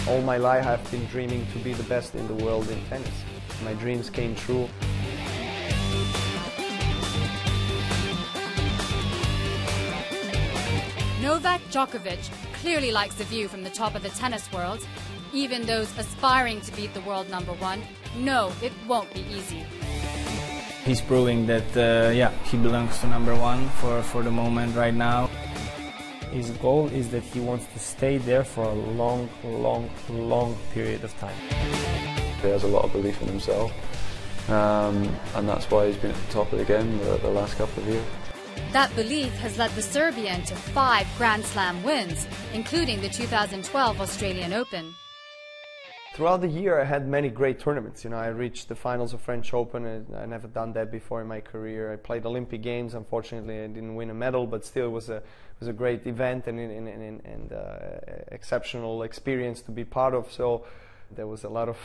All my life I've been dreaming to be the best in the world in tennis. My dreams came true. Novak Djokovic clearly likes the view from the top of the tennis world. Even those aspiring to beat the world #1 know it won't be easy. He's proving that, he belongs to #1 for the moment right now. His goal is that he wants to stay there for a long, long, long period of time. He has a lot of belief in himself, and that's why he's been at the top of the game the last couple of years. That belief has led the Serbian to 5 Grand Slam wins, including the 2012 Australian Open. Throughout the year I had many great tournaments. I reached the finals of French Open, and I never done that before in my career. I played Olympic Games. Unfortunately I didn't win a medal, but still it was a great event and exceptional experience to be part of. So there was a lot of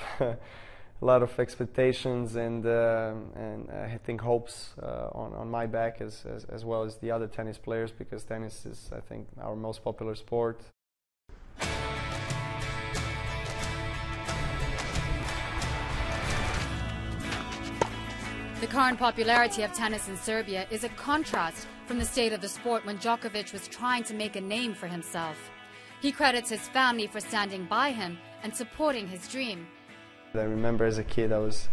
a lot of expectations and I think hopes on my back as well as the other tennis players, because tennis is, I think, our most popular sport. The current popularity of tennis in Serbia is a contrast from the state of the sport when Djokovic was trying to make a name for himself. He credits his family for standing by him and supporting his dream. I remember as a kid I was,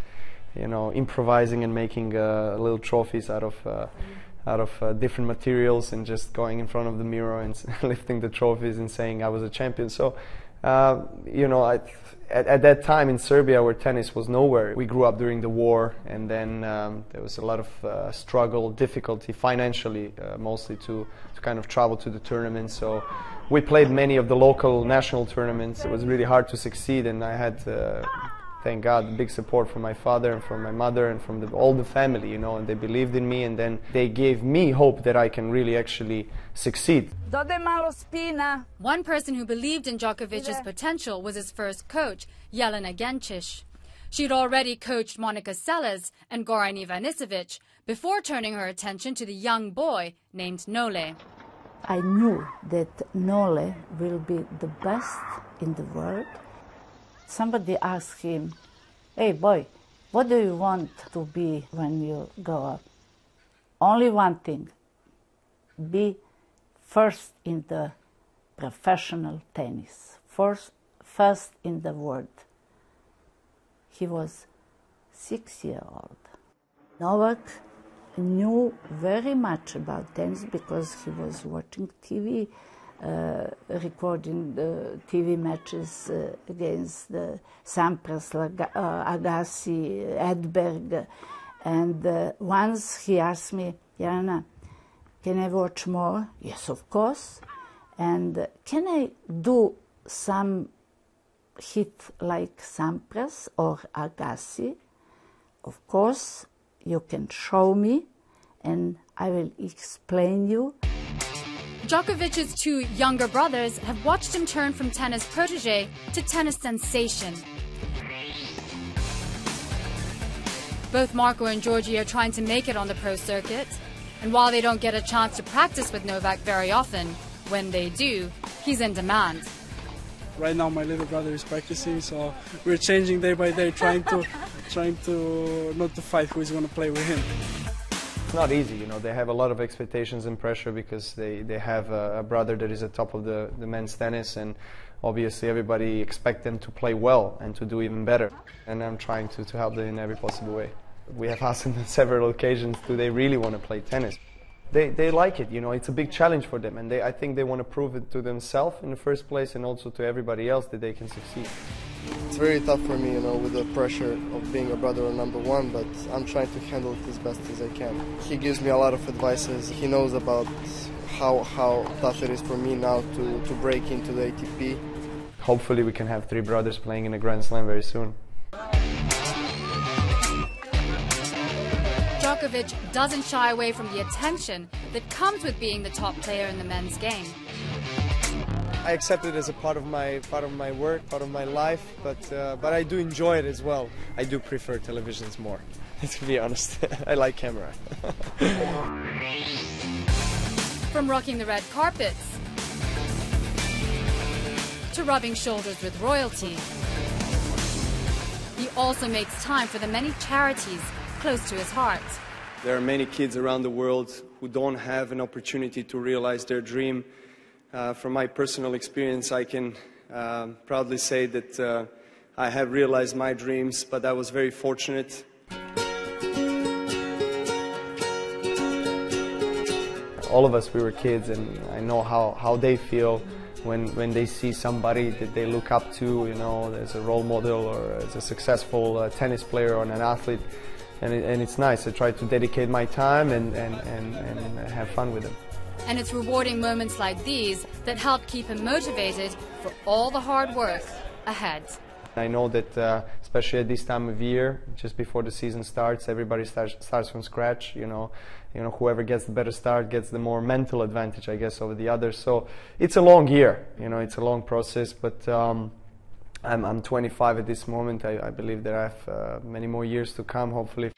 improvising and making little trophies out of different materials and just going in front of the mirror and lifting the trophies and saying I was a champion. So, at that time in Serbia where tennis was nowhere, we grew up during the war, and then there was a lot of struggle, difficulty financially, mostly to kind of travel to the tournaments. So we played many of the local national tournaments. It was really hard to succeed, and I had, thank God, big support from my father and from my mother and from all the family, and they believed in me, and then they gave me hope that I can really actually succeed. One person who believed in Djokovic's potential was his first coach, Jelena Gencic. She'd already coached Monica Seles and Goran Ivanisevic before turning her attention to the young boy named Nole. I knew that Nole will be the best in the world. Somebody asked him, "Hey boy, what do you want to be when you grow up?" "Only one thing, be first in the professional tennis, first in the world." He was 6 years old. Novak knew very much about tennis because he was watching TV, recording the TV matches against the Sampras, Agassi, Edberg. And once he asked me, "Jelena, can I watch more?" "Yes, of course." "And can I do some hit like Sampras or Agassi?" "Of course, you can show me and I will explain you." Djokovic's 2 younger brothers have watched him turn from tennis protege to tennis sensation. Both Marco and Georgie are trying to make it on the pro circuit. And while they don't get a chance to practice with Novak very often, when they do, he's in demand. Right now my little brother is practicing, so we're changing day by day, trying to not to fight who's going to play with him. It's not easy, they have a lot of expectations and pressure because they have a brother that is at top of the men's tennis, and obviously everybody expects them to play well and to do even better. And I'm trying to help them in every possible way. We have asked them on several occasions, do they really want to play tennis? They like it, it's a big challenge for them, and I think they want to prove it to themselves in the first place and also to everybody else that they can succeed. It's very tough for me, with the pressure of being a brother of #1, but I'm trying to handle it as best as I can. He gives me a lot of advices. He knows about how tough it is for me now to break into the ATP. Hopefully we can have 3 brothers playing in a Grand Slam very soon. Djokovic doesn't shy away from the attention that comes with being the top player in the men's game. I accept it as a part of my work, part of my life, but I do enjoy it as well. I do prefer televisions more, to be honest. I like camera. From rocking the red carpets to rubbing shoulders with royalty. He also makes time for the many charities close to his heart. There are many kids around the world who don't have an opportunity to realize their dream. From my personal experience, I can proudly say that I have realized my dreams, but I was very fortunate. All of us, we were kids, and I know how they feel when they see somebody that they look up to, you know, as a role model or as a successful tennis player or an athlete. And it's nice. I try to dedicate my time and have fun with them. And it's rewarding moments like these that help keep him motivated for all the hard work ahead. I know that especially at this time of year, just before the season starts, everybody starts from scratch. You know, whoever gets the better start gets the more mental advantage, I guess, over the others. So it's a long year. You know, it's a long process. But I'm 25 at this moment. I believe that I have many more years to come, hopefully.